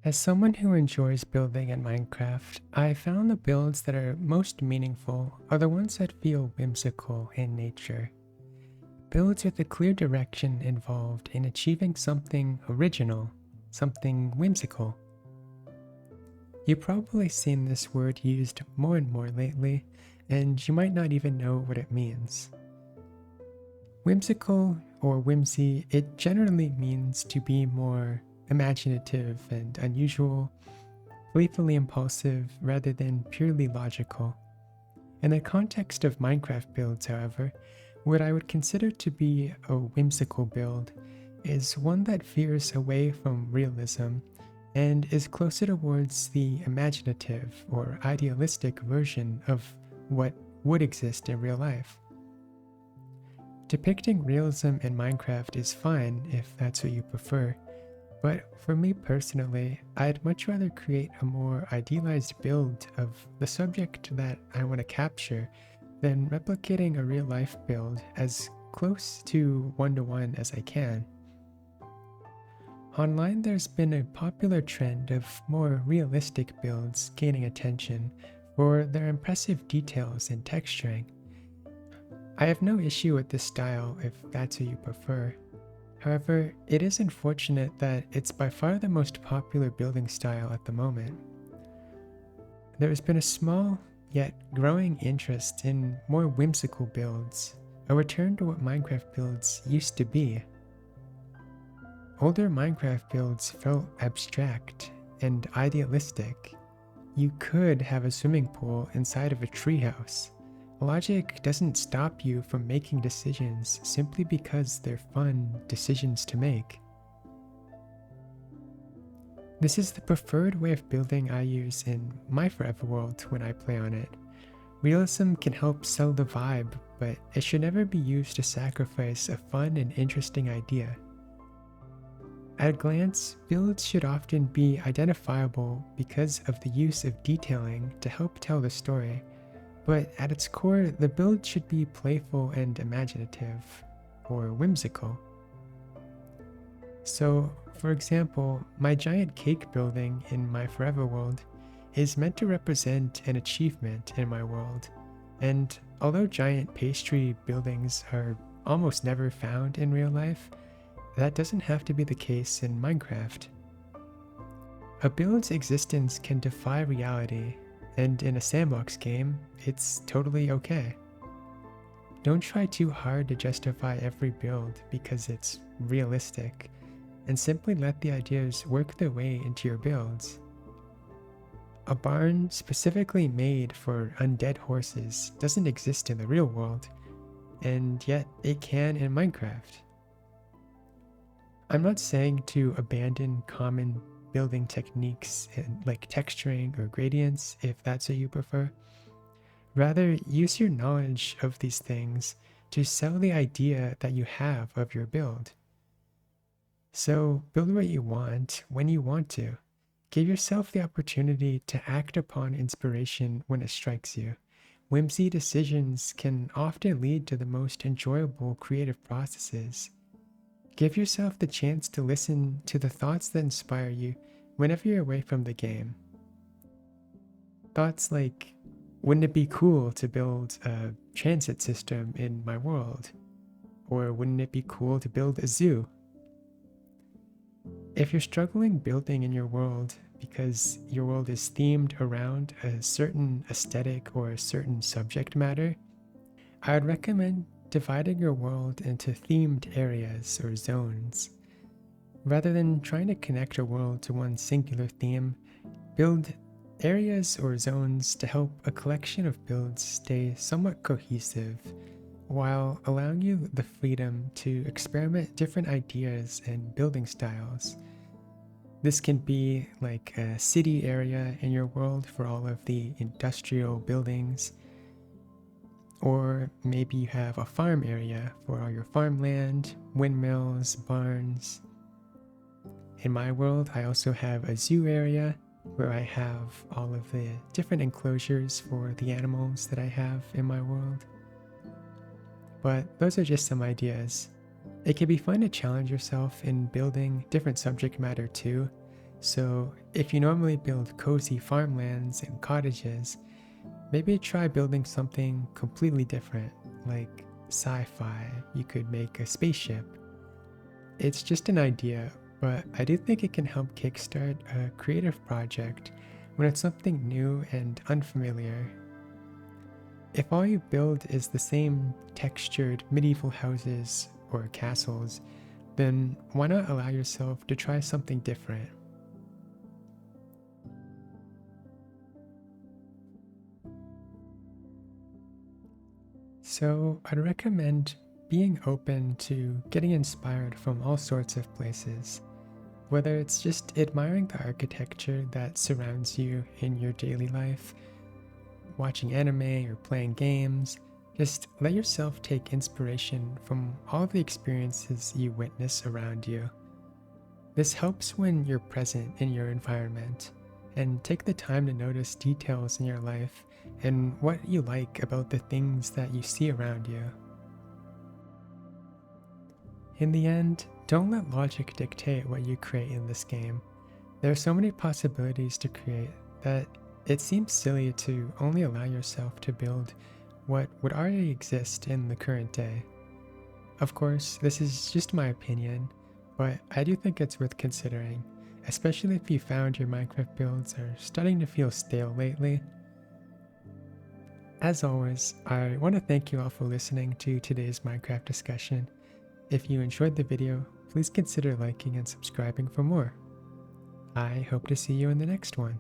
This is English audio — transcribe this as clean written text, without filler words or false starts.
As someone who enjoys building in Minecraft, I found the builds that are most meaningful are the ones that feel whimsical in nature. Builds with a clear direction involved in achieving something original, something whimsical. You've probably seen this word used more and more lately, and you might not even know what it means. Whimsical or whimsy, it generally means to be more imaginative and unusual, playfully impulsive rather than purely logical. In the context of Minecraft builds, however, what I would consider to be a whimsical build is one that veers away from realism and is closer towards the imaginative or idealistic version of what would exist in real life. Depicting realism in Minecraft is fine if that's what you prefer, but for me personally, I'd much rather create a more idealized build of the subject that I want to capture than replicating a real life build as close to one-to-one as I can. Online, there's been a popular trend of more realistic builds gaining attention for their impressive details and texturing. I have no issue with this style if that's what you prefer. However, it is unfortunate that it's by far the most popular building style at the moment. There has been a small, yet growing interest in more whimsical builds, a return to what Minecraft builds used to be. Older Minecraft builds felt abstract and idealistic. You could have a swimming pool inside of a treehouse. Logic doesn't stop you from making decisions simply because they're fun decisions to make. This is the preferred way of building I use in my forever world when I play on it. Realism can help sell the vibe, but it should never be used to sacrifice a fun and interesting idea. At a glance, builds should often be identifiable because of the use of detailing to help tell the story. But at its core, the build should be playful and imaginative, or whimsical. So, for example, my giant cake building in my forever world is meant to represent an achievement in my world, and although giant pastry buildings are almost never found in real life, that doesn't have to be the case in Minecraft. A build's existence can defy reality, and in a sandbox game, it's totally okay. Don't try too hard to justify every build because it's realistic, and simply let the ideas work their way into your builds. A barn specifically made for undead horses doesn't exist in the real world, and yet it can in Minecraft. I'm not saying to abandon common building techniques like texturing or gradients if that's what you prefer. Rather, use your knowledge of these things to sell the idea that you have of your build. So build what you want when you want to. Give yourself the opportunity to act upon inspiration when it strikes you. Whimsy decisions can often lead to the most enjoyable creative processes. Give yourself the chance to listen to the thoughts that inspire you whenever you're away from the game. Thoughts like, wouldn't it be cool to build a transit system in my world? Or wouldn't it be cool to build a zoo? If you're struggling building in your world because your world is themed around a certain aesthetic or a certain subject matter, I would recommend dividing your world into themed areas or zones. Rather than trying to connect your world to one singular theme, build areas or zones to help a collection of builds stay somewhat cohesive, while allowing you the freedom to experiment different ideas and building styles. This can be like a city area in your world for all of the industrial buildings, or maybe you have a farm area for all your farmland, windmills, barns. In my world, I also have a zoo area where I have all of the different enclosures for the animals that I have in my world. But those are just some ideas. It can be fun to challenge yourself in building different subject matter too, So if you normally build cozy farmlands and cottages, maybe try building something completely different, like sci-fi. You could make a spaceship. It's just an idea, but I do think it can help kickstart a creative project when it's something new and unfamiliar. If all you build is the same textured medieval houses or castles, then why not allow yourself to try something different? So, I'd recommend being open to getting inspired from all sorts of places, whether it's just admiring the architecture that surrounds you in your daily life, watching anime or playing games. Just let yourself take inspiration from all of the experiences you witness around you. This helps when you're present in your environment, and take the time to notice details in your life and what you like about the things that you see around you. In the end, don't let logic dictate what you create in this game. There are so many possibilities to create that it seems silly to only allow yourself to build what would already exist in the current day. Of course, this is just my opinion, but I do think it's worth considering, especially if you found your Minecraft builds are starting to feel stale lately. As always, I want to thank you all for listening to today's Minecraft discussion. If you enjoyed the video, please consider liking and subscribing for more. I hope to see you in the next one.